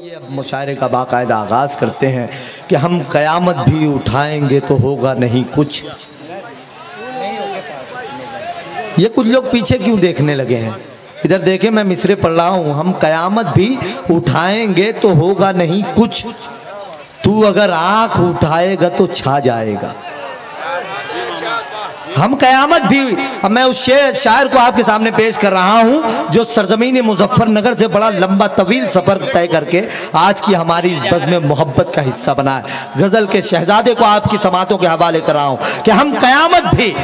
ये अब मुशायरे का बाकायदा आगाज करते हैं कि हम कयामत भी उठाएंगे तो होगा नहीं कुछ। ये कुछ लोग पीछे क्यों देखने लगे हैं? इधर देखे, मैं मिसरे पढ़ रहा हूं। हम कयामत भी उठाएंगे तो होगा नहीं कुछ, तू अगर आंख उठाएगा तो छा जाएगा। हम कयामत भी, अब मैं उस शायर को आपके सामने पेश कर रहा हूं जो सरजमीन मुजफ्फरनगर से बड़ा लंबा तवील सफर तय करके आज की हमारी बज़्म मोहब्बत का हिस्सा बना है। गजल के शहजादे को आपकी समातों के हवाले कर रहा हूं कि हम कयामत भी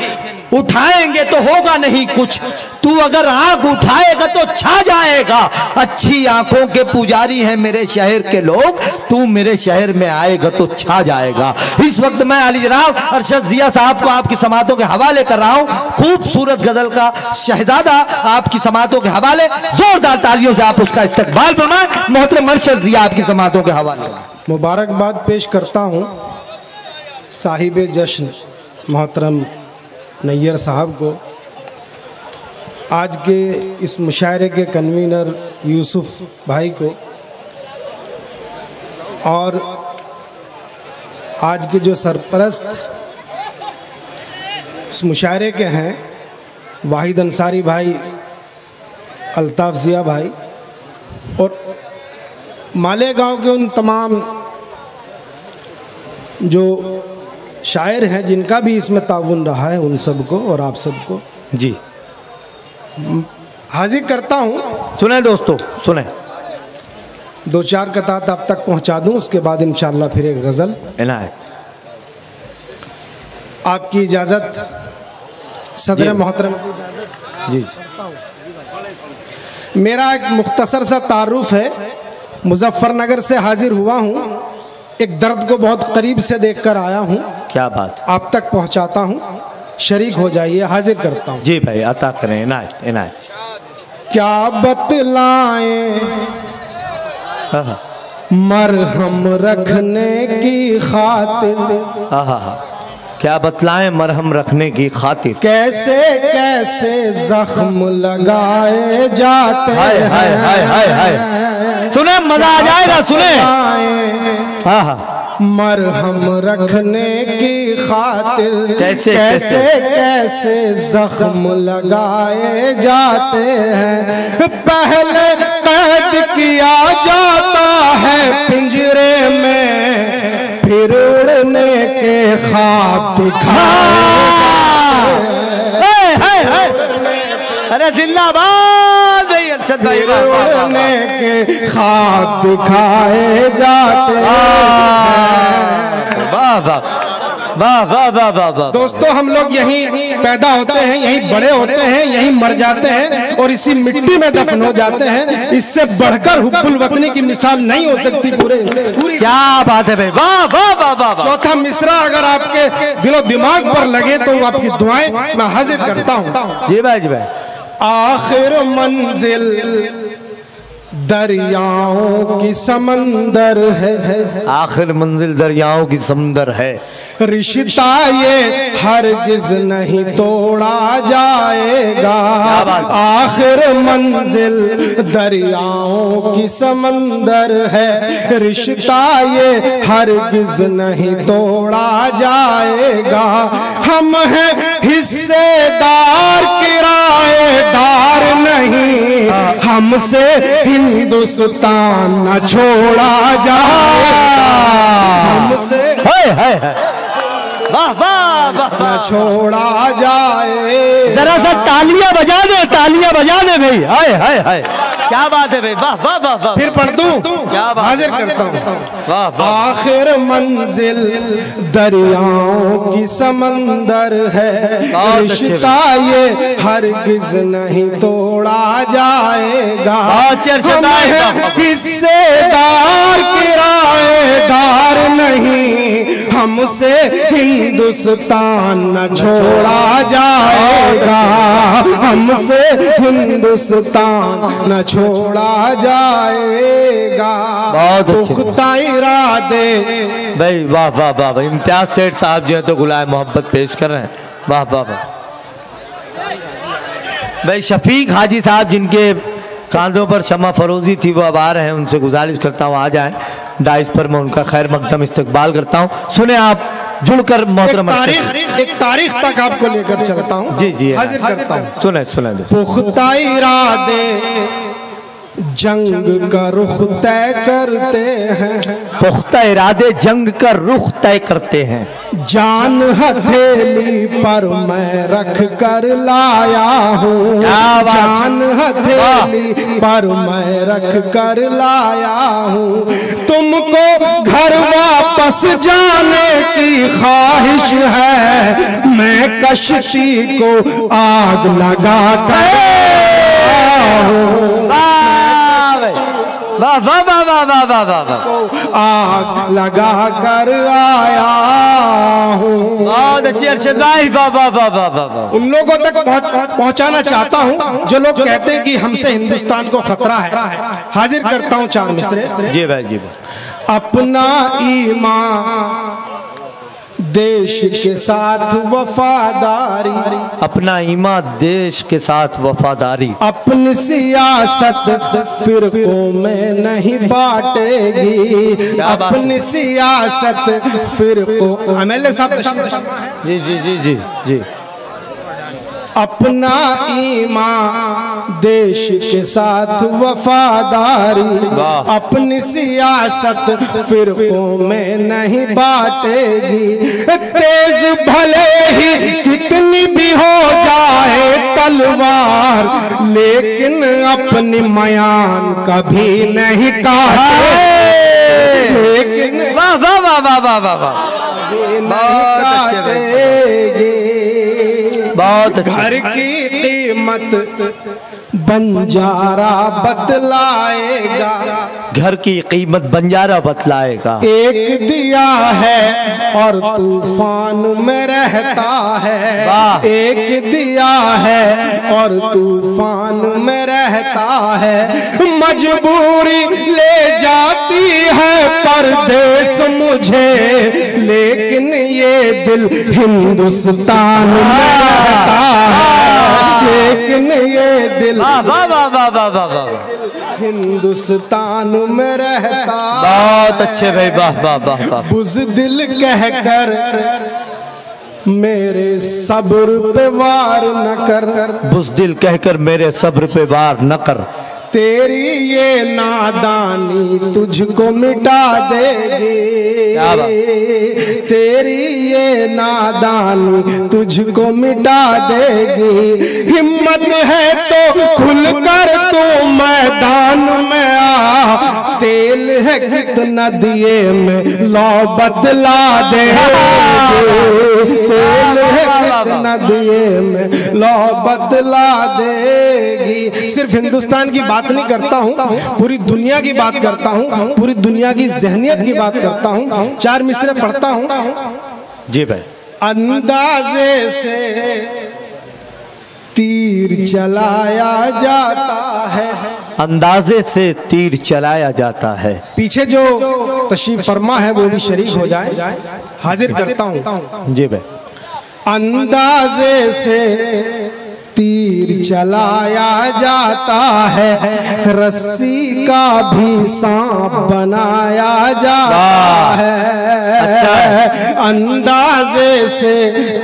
उठाएंगे तो होगा नहीं कुछ, तू अगर आंख उठाएगा तो छा जाएगा। अच्छी आंखों के पुजारी हैं मेरे शहर के लोग, तू मेरे शहर में आएगा तो छा जाएगा। इस वक्त मैं अली जनाब अरशद जिया साहब को आपकी समातों के हवाले कर रहा हूं। खूबसूरत गजल का शहजादा आपकी समातों के हवाले, जोरदार तालियों से आप उसका इस्तकबाल फरमाएं। मोहतरम अरशद जिया आपकी समातों के हवाले मुबारकबाद पेश करता हूं साहिब जश्न मोहतरम नैयर साहब को, आज के इस मुशायरे के कन्वीनर यूसुफ भाई को, और आज के जो सरपरस्त इस मुशायरे के हैं वाहिद अंसारी भाई, अल्ताफ जिया भाई, और मालेगांव के उन तमाम जो शायर हैं जिनका भी इसमें ताउन रहा है, उन सबको और आप सबको जी हाजिर करता हूं। सुने दोस्तों, सुने, दो चार कतात आप तक पहुंचा दूं, उसके बाद इंशाअल्लाह फिर एक गज़ल इनायत। आपकी इजाज़त सदर मोहतरम जी। मेरा एक मुख्तसर सा तारुफ है। मुजफ्फरनगर से हाजिर हुआ हूं, एक दर्द को बहुत करीब से देखकर आया हूं। क्या बात, आप तक पहुंचाता हूं, शरीक हो जाइए। हाजिर करता हूं। जी भाई, अता करें, इनायत इनायत। क्या बतलाएं मरहम रखने की खातिर, क्या बतलाएं मरहम रखने की खातिर, कैसे कैसे जख्म लगाए जाते हाय हाय हाय हाय हाय। सुने, मजा आ जाएगा, सुने। मरहम रखने की खातिर कैसे कैसे कैसे जख्म लगाए जाते हैं। पहले कैद किया जाता है पिंजरे में, फिर उड़ने के ख्वाब दिखाए। अरे जिंदाबाद भाई अरशद भाई, उड़ने के ख्वाब दिखाए जाते हैं। वाह वाह वाह वाह वाह वाह वाह। दोस्तों, हम लोग यहीं पैदा होते हैं, यहीं बड़े होते हैं, यहीं मर जाते हैं और इसी मिट्टी में दफन हो जाते हैं। इससे बढ़कर हुब्बुल वतनी की मिसाल नहीं हो सकती पूरी। क्या बात है भाई, वाह वाह वाह वाह। चौथा मिसरा अगर आपके दिलो दिमाग पर लगे तो आपकी दुआएं मैं हाजिर करता हूँ। जी भाई, जी भाई। आखिर मंजिल दरियाओं की समंदर है, आखिर मंजिल दरियाओं की समंदर है। रिश्ता ये हरगिज नहीं तोड़ा जाएगा। आखिर मंजिल दरियाओं की समंदर है, रिश्ता ये हरगिज नहीं तोड़ा जाएगा। हम हैं हिस्सेदार किराएदार नहीं, हमसे हिंदुस्तान न छोड़ा जाएगा। हमसे वाह वाह वाह, न छोड़ा जाए। जरा सा तालियां बजा दे, तालियां बजा दे भाई। हाय हाय हाय, क्या बात है भाई, वाह वाह वाह वाह। फिर पढ़ दूं, क्या बात, हाजिर करता हूँ। वाह वाह। आखिर मंजिल दरियाओं की समंदर है, रिश्ता ये हरगिज नहीं तोड़ा जाएगा। हम हैं हिस्सेदार किराएदार नहीं, हमसे हिंदुस्तान न छोड़ा जाएगा। हमसे हिंदुस्तान न छोड़ा जाएगा। बहुत पुख्ता इरादे भाई, वाह वाह वाह वाह। इम्तियाज सेठ साहब जो है तो गुलाए मोहब्बत पेश कर रहे हैं। वाह वाह वाह। भाई शफीक हाजी साहब जिनके कांधों पर शमा फरोजी थी वो अब आ रहे हैं, उनसे गुजारिश करता हूँ आ जाएं डाइस पर। मैं उनका खैर मकदम इस्तकबाल करता हूँ। सुने आप जुड़कर मोहतरम एक तारीख तक आपको लेकर चलता हूँ। जी जी हाजिर करता हूँ। सुने सुने पुख्ता इरादे जंग का रुख तय करते हैं, पुख्ता इरादे जंग का रुख तय करते हैं। जान हथेली पर मैं रख कर लाया हूँ, जान हथेली पर मैं रख कर लाया हूँ। तुमको घर वापस जाने की ख्वाहिश है, मैं कश्ती को आग लगा कर वाह वाह वाह वाह वाह वाह वाह वाह, आग लगा कर आया हूँ। बहुत अच्छी अरशद भाई, वाह वाह वाह वाह वाह वाह। उन लोगों तक पहुंचाना चाहता हूँ जो लोग कहते हैं कि हमसे हिंदुस्तान को खतरा है। हाजिर करता हूँ चार मिसरे। जी भाई जी भाई। अपना ईमान देश के साथ वफादारी, अपना ईमान देश के साथ वफादारी, अपनी सियासत फिरकों में नहीं बांटेगी, अपनी सियासत फिरकों। एमएलए साहब जी जी जी जी जी। अपना ईमान देश के साथ वफादारी, अपनी सियासत फिरकों में नहीं बांटेगी। तेज भले ही कितनी भी हो जाए तलवार, लेकिन अपनी मयान कभी नहीं काटे, लेकिन वाह वाह वाह वाह वाह वाह वाह, बहुत अच्छे, बहुत अच्छे। घर की कीमत बंजारा बतलाएगा, घर की कीमत बंजारा बतलाएगा। एक दिया है और तूफान में रहता है, एक दिया है और तूफान में रहता है। मजबूरी ले जाती है परदेस मुझे, लेकिन ये दिल हिंदुस्तान में रहता है, लेकिन ये दिल वाह वाह वाह वाह वाह वाह वाह, हिंदुस्तान में रहता। बहुत अच्छे भाई, वाह वाह वाह वाह। बुज़दिल कहकर मेरे सब्र पे वार न कर, बुज़दिल कहकर मेरे सब्र पे वार न कर। तेरी ये नादानी तुझको मिटा देगी, तेरी ये नादानी तुझको मिटा देगी। हिम्मत है तो खुलकर तू मैदान में आ, तेल है कितना दिए में लौ बदला दे, तेल है कितना दिए में लौ बदला देगी। सिर्फ हिंदुस्तान की बात नहीं करता हूँ, पूरी दुनिया की बात करता हूँ, पूरी दुनिया की जहनियत की बात करता हूँ। चार मिसरे पढ़ता हूँ। जी भाई। अंदाजे से तीर चलाया जाता है, अंदाजे से तीर चलाया जाता है। पीछे जो तशरीफ फरमा है वो भी शरीक हो जाए। हाजिर करता हूँ। जी भाई। अंदाजे से तीर चलाया जाता है, रस्सी का भी सांप बनाया जाता है। अंदाजे से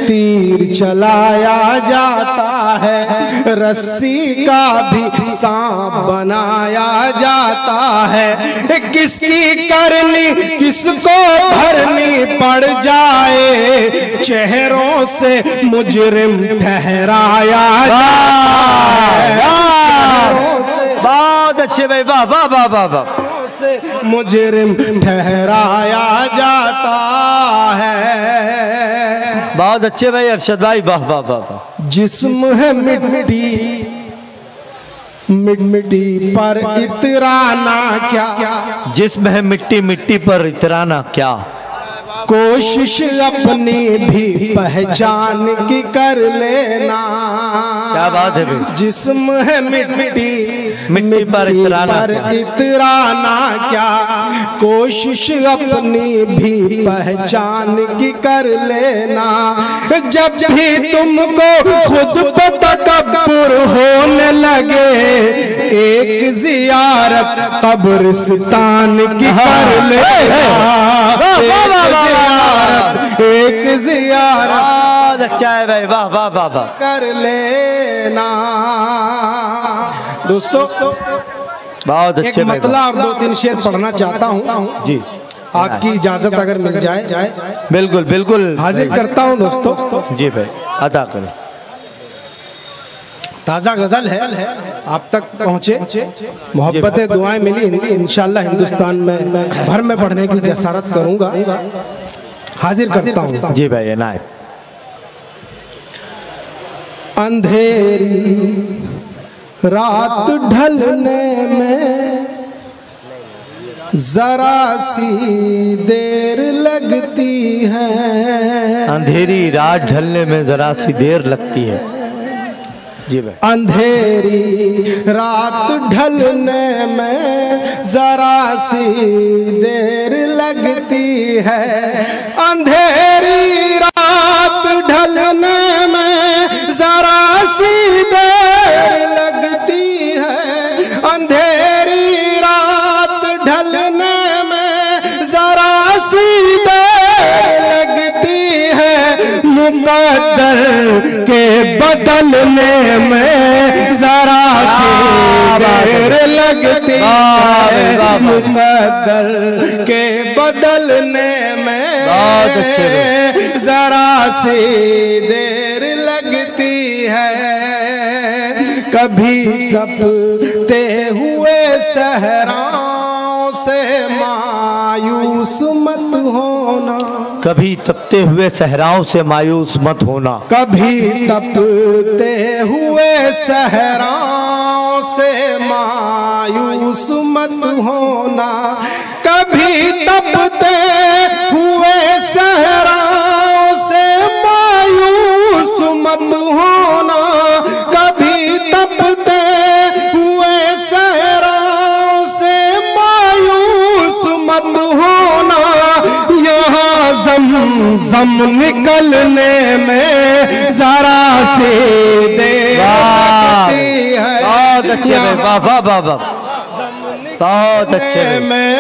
तीर चलाया जाता है, रस्सी का भी सांप बनाया जाता है। किसकी करनी किसको भरनी पड़ जाए, चेहरों से मुजरिम ठहराया। बहुत अच्छे भाई, वाह वाह वाह वाह वाह। मुजरिम ठहराया जाता है। बहुत अच्छे भाई अरशद भाई, वाह वाह वाह वाह। जिस्म है मिट्टी, मिट्टी पर इतराना क्या, जिस्म है मिट्टी, मिट्टी पर इतराना क्या। कोशिश अपनी भी पहचान की कर लेना। क्या बात है भाई। जिस्म है मिट्टी, मिट्टी पर इतराना क्या। कोशिश अपनी भी पहचान की कर लेना। जब भी तुमको खुद पर तकब्बुर हो लगे एक जियारत कब्रिस्तान की कर लेना, एक जियारत अच्छा है भाई, वाह वाह वाह वाह, कर लेना। दोस्तों बहुत अच्छे एक मतला और 2-3 शेर पढ़ना चाहता हूँ जी, आपकी इजाजत अगर मिल जाए। बिल्कुल बिल्कुल हाजिर करता हूँ दोस्तों। जी भाई, अदा करें। ताज़ा गजल है, आप तक पहुँचे, मोहब्बतें दुआएं मिली, इंशाल्लाह हिंदुस्तान में भर में पढ़ने की जसारत करूँगा। हाजिर करता हूँ जी भाई, इनायत। अंधेरी रात ढलने में जरा सी देर लगती है, अंधेरी रात ढलने में जरा सी देर लगती है। जी भाई। अंधेरी रात ढलने में जरा सी देर लगती है, अंधेरी रात ढलने में जरा सी देर लगती है, अंधेरी रात ढलने में जरा सी देर लगती है, मुकद्दर के बदलने में जरा सी देर लगती है, मुकद्दर के बदलने में जरा सी देर लगती है। कभी तपते हुए सहराओं से मायूस मत होना, कभी तपते हुए सहराओं से मायूस मत होना, कभी तपते हुए सहराओं से मायूस मत होना, कभी तपते हुए सहराओं से मायूस मत होना, कभी तपते हुए सहराओं से मायूस मत होना, यहाँ ज़म निकलने में जरा से देर लगती है। बहुत अच्छे भाई, वाह वाह वाह वाह, बहुत अच्छे में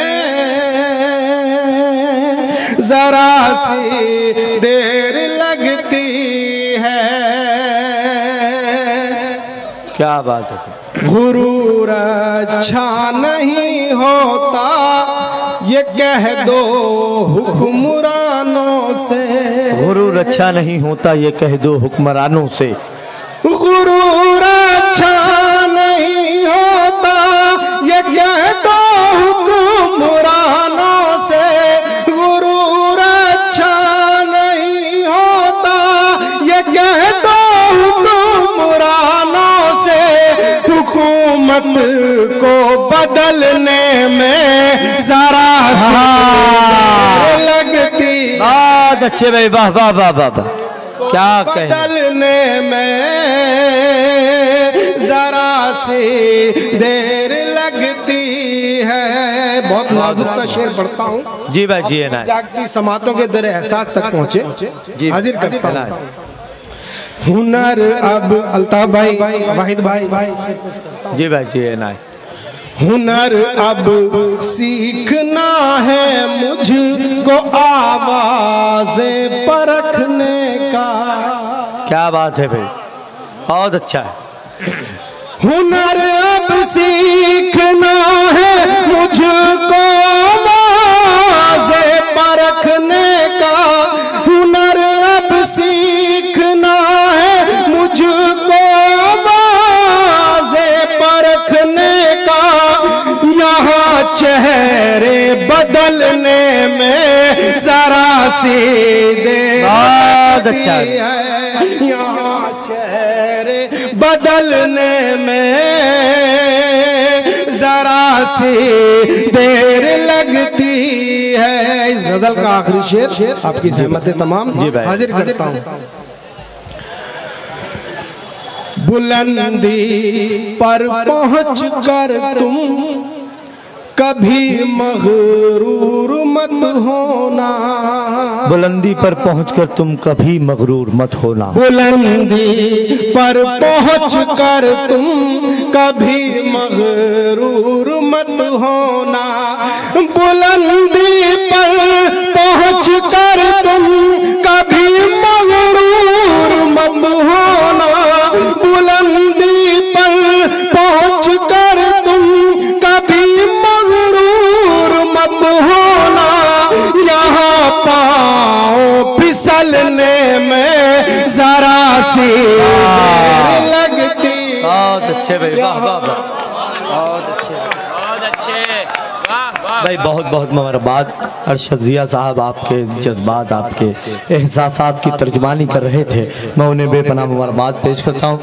जरा सी देर लगती है। क्या बात है। गुरूर अच्छा नहीं होता ये कह दो हुक्मरानों से, गुरूर अच्छा नहीं होता ये कह दो हुक्मरानों से, गुरूर अच्छा नहीं होता ये कह दो हुक्मरानों से, गुरूर अच्छा नहीं होता ये कह दो हुक्मरानों से, हुकूमत को बदलने में जरा सी लगती, बहुत अच्छे भाई, वाह वाह वाह वाह वाह, क्या कहें। बदलने में जरा सी देर लगती है। बहुत नाजुक सा शेर पढ़ता हूँ जी भाई, जी है ना, जागती समातों के दर एहसास तक पहुँचे। हाजिर करता हूँ। हुनर अब अल्ताफ भाई, वाहिद भाई, जी भाई, जी है ना, हुनर अब सीखना है मुझको आवाज़ें परखने का, क्या बात है भाई, बहुत अच्छा है। हुनर अब सीखना है मुझको आवाज़ें परखने का, हुनर अब सीखना है मुझको आवाज़ें परखने का, यहाँ चेहरे बदलने में जरा सी देर अच्छा है, यहाँ चेहरे बदलने में जरा सी देर लगती है। इस गजल का आखिरी शेर आपकी सहमत तमाम हाजिर करता हूँ। बुलंदी पर पहुँच कर तुम कभी मगरूर मत होना, बुलंदी पर पहुंचकर तुम कभी मगरूर मत होना, बुलंदी पर पहुंचकर तुम कभी मगरूर मत होना, बुलंदी पर पहुंचकर तुम कभी मगरूर मत होना, बुलंदी पर पहुंचकर तुम कभी मगरूर मत होना, यहाँ पाँव फिसलने में जरा सी देर लगती। बहुत अच्छे भाई, वाह वाह वाह, बहुत अच्छे, बहुत अच्छे, वाह वाह भाई बहुत बहुत मुबारकबाद। अरशद जिया साहब आपके जज्बात, आपके एहसासात की तर्जुमानी कर रहे थे, मैं उन्हें बेपनाह मुबारकबाद पेश करता हूँ।